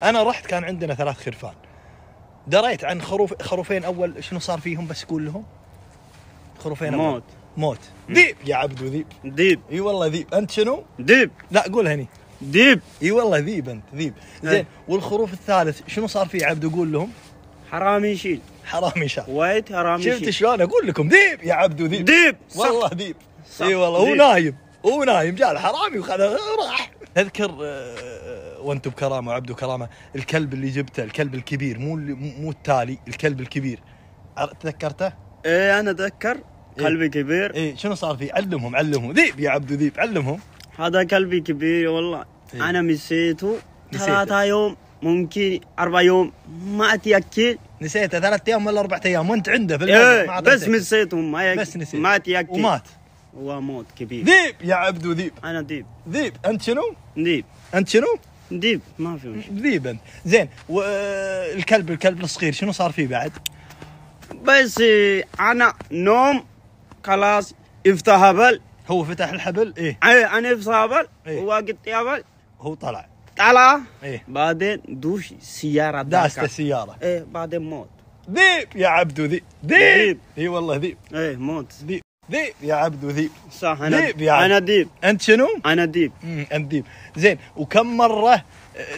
انا رحت كان عندنا 3 خرفان. دريت عن خروفين اول شنو صار فيهم بس قول لهم. خروفين موت. ذيب يا عبدو ذيب. ذيب. اي والله ذيب. انت شنو؟ ذيب. لا قولها هني. ذيب. اي والله ذيب انت ذيب. زين والخروف الثالث شنو صار فيه عبدو قول لهم. حرامي يشيل. حرامي شال. وايد حرامي يشيل. شفت شلون اقول لكم ذيب يا عبدو ذيب. ذيب والله ذيب. اي والله هو نايم جاء الحرامي وخذ راح. اذكر وانتم بكرامه وعبدو كرامه الكلب اللي جبته الكلب الكبير مو التالي الكلب الكبير تذكرته؟ ايه انا اتذكر كلبي كبير. ايه شنو صار فيه؟ علمهم ذيب يا عبدو ذيب علمهم. هذا كلبي كبير والله. إيه؟ انا نسيته 3 يوم ممكن 4 يوم ما اتيكل. نسيته 3 ايام ولا 4 ايام وانت عنده في المنزل. بس نسيته بس نسيت ما اتيكل ومات. هو موت كبير. ذيب يا عبدو ذيب. انا ذيب. ذيب انت شنو؟ ذيب. انت شنو؟ ذيب ما في مشكله. ذيب انت. زين الكلب الصغير شنو صار فيه بعد؟ بس انا نوم خلاص افتح هبل. هو فتح الحبل ايه انا افتح هبل. إيه؟ هو قلت هبل هو طلع ايه بعدين دوش سياره داسته السياره ايه بعدين موت. ذيب يا عبدو ذيب. اي والله ذيب. ايه موت. ذيب يا عبدو ذيب. صح انا ذيب. انت شنو؟ انا ذيب. انت ذيب. زين وكم مره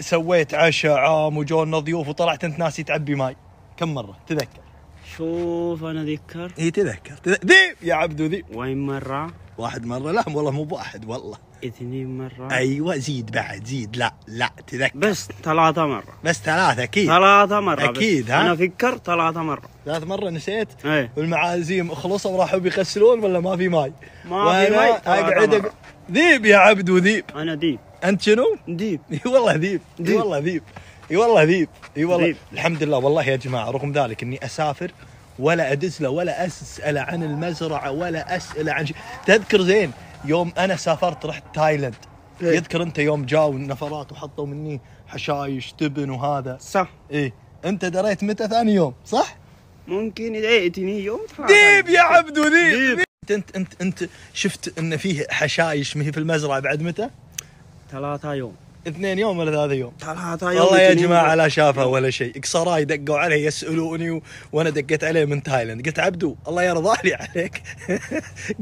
سويت عشاء عام وجونا ضيوف وطلعت انت ناسي تعبي ماي؟ كم مره تذكر؟ شوف انا ذكر. اي تذكر ذيب يا عبدو ذيب. وين مره؟ 1 مرة. لا والله مو ب1 والله 2 مرات. ايوه زيد بعد زيد. لا تذكر بس 3 مرات. بس 3 اكيد 3 مرات اكيد. ها انا فكر 3 مرات. 3 مرة نسيت. ايه والمعازيم خلصوا وراحوا بيغسلون ولا ما في ماي؟ ما في ماي. اقعد ذيب يا عبدو ذيب. انا ذيب. انت شنو؟ ذيب. اي والله ذيب. اي والله ذيب. اي والله ذيب. اي والله ذيب. الحمد لله والله يا جماعة رغم ذلك اني اسافر ولا ادز له ولا اسال عن المزرعة ولا اسال عن شيء. تذكر زين يوم انا سافرت رحت تايلاند. إيه؟ يذكر انت يوم جاوا النفرات وحطوا مني حشايش تبن وهذا صح. ايه انت دريت متى ثاني يوم صح؟ ممكن ايه 2 يوم. ذيب يا عبدو ذيب. انت شفت ان فيه حشايش ما هي في المزرعه بعد متى؟ 3 يوم. 2 يوم ولا 3 يوم؟ 3 يوم. والله يا جماعه لا شافها ولا شيء. قصراي دقوا علي يسالوني وانا دقيت عليه من تايلاند. قلت عبدو الله يرضى لي عليك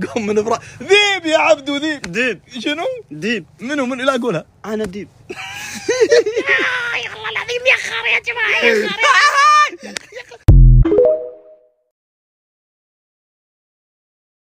قوم من فرا. ذيب يا عبدو ذيب. شنو؟ ذيب. منو لا اقولها. انا ذيب. يا الله العظيم يا خر يا جماعه يا خر